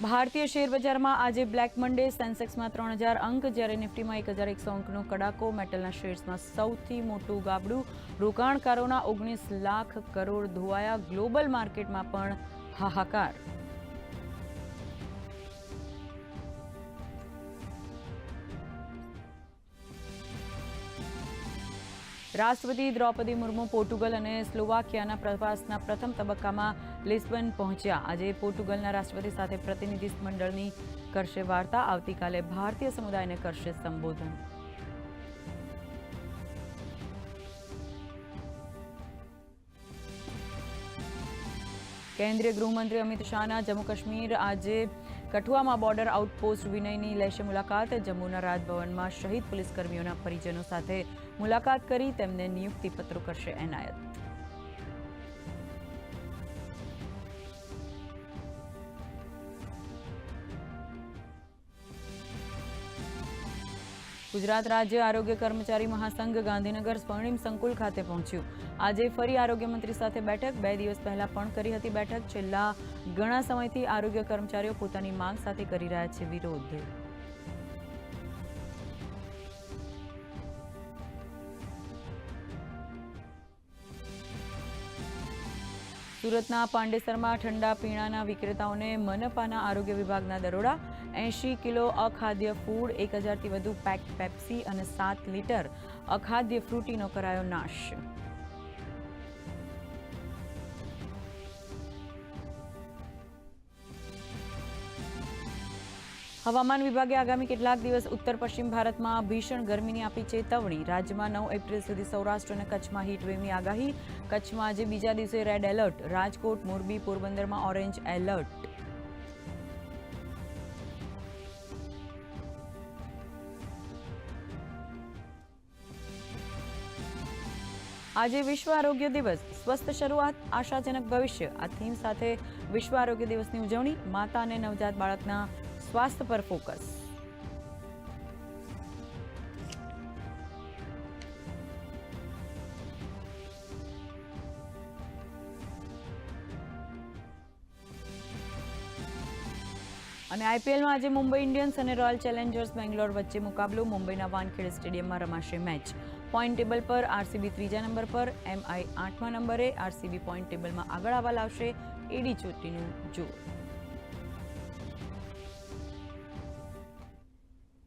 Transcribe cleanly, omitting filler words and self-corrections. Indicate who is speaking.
Speaker 1: ભારતીય શેરબજારમાં આજે બ્લેક મંડે, સેન્સેક્સમાં 3000 અંક, જ્યારે નિફ્ટીમાં 1100 અંકનો કડાકો. મેટલના શેર્સમાં સૌથી મોટું ગાબડું. રોકાણકારોના 19 લાખ કરોડ ધોવાયા. ગ્લોબલ માર્કેટમાં પણ હાહાકાર. રાષ્ટ્રપતિ દ્રૌપદી મુર્મુ પોર્ટુગલ અને સ્લોવાકિયાના પ્રવાસના પ્રથમ તબક્કામાં લિસ્બન પહોંચ્યા. આજે પોર્ટુગલના રાષ્ટ્રપતિ સાથે પ્રતિનિધિ મંડળની કરશે વાર્તા. આવતીકાલે ભારતીય સમુદાયને કરશે સંબોધન. કેન્દ્રીય ગૃહમંત્રી અમિત શાહના જમ્મુ કાશ્મીર આજે કઠુઆમાં બોર્ડર આઉટપોસ્ટ વિનયની લેશે મુલાકાત. જમ્મુના રાજભવનમાં શહીદ પોલીસકર્મીઓના પરિજનો સાથે મુલાકાત કરી તેમને નિયુક્તિ પત્રો કરશે એનાયત. ગુજરાત રાજ્ય આરોગ્ય કર્મચારી મહાસંઘ ગાંધીનગર સ્વર્ણિમ સંકુલ ખાતે પહોંચ્યું. આજે ફરી આરોગ્ય મંત્રી સાથે બેઠક. 2 દિવસ પહેલા પણ કરી હતી બેઠક. છેલ્લા ઘણા સમયથી આરોગ્ય કર્મચારીઓ પોતાની માંગ સાથે કરી રહ્યા છે વિરોધ. સુરતના પાંડેસરમાં ઠંડા પીણાના વિક્રેતાઓને મનપાના આરોગ્ય વિભાગના દરોડા. 80 કિલો અખાદ્ય ફૂડ, 1000થી વધુ પેક્ડ પેપ્સી અને 7 લીટર અખાદ્ય ફ્રૂટીનો કરાયો નાશ. હવામાન વિભાગે આગામી કેટલાક દિવસ ઉત્તર પશ્ચિમ ભારતમાં ભીષણ ગરમીની આપી ચેતવણી. રાજ્યમાં 9 એપ્રિલ સુધી સૌરાષ્ટ્ર અને કચ્છમાં હીટવેવની આગાહી. કચ્છમાં આજે બીજા દિવસે રેડ એલર્ટ. રાજકોટ, મોરબી, પોરબંદરમાં ઓરેન્જ એલર્ટ. આજે વિશ્વ આરોગ્ય દિવસ. સ્વસ્થ શરૂઆત, આશાજનક ભવિષ્ય. આ થીમ સાથે વિશ્વ આરોગ્ય દિવસની ઉજવણી. માતા અને નવજાત બાળકના સ્વાસ્થ્ય પર ફોકસ. અને આઈપીએલમાં આજે મુંબઈ ઇન્ડિયન્સ અને રોયલ ચેલેન્જર્સ બેંગ્લોર વચ્ચે મુકાબલો. મુંબઈના વાનખેડે સ્ટેડિયમમાં રમાશે મેચ. પોઈન્ટ ટેબલ પર આરસીબી 3જા નંબર પર, એમઆઈ 8મા નંબરે. આરસીબી પોઈન્ટ ટેબલમાં આગળ આવવા લાવશે એડી ચોટીનું જોર.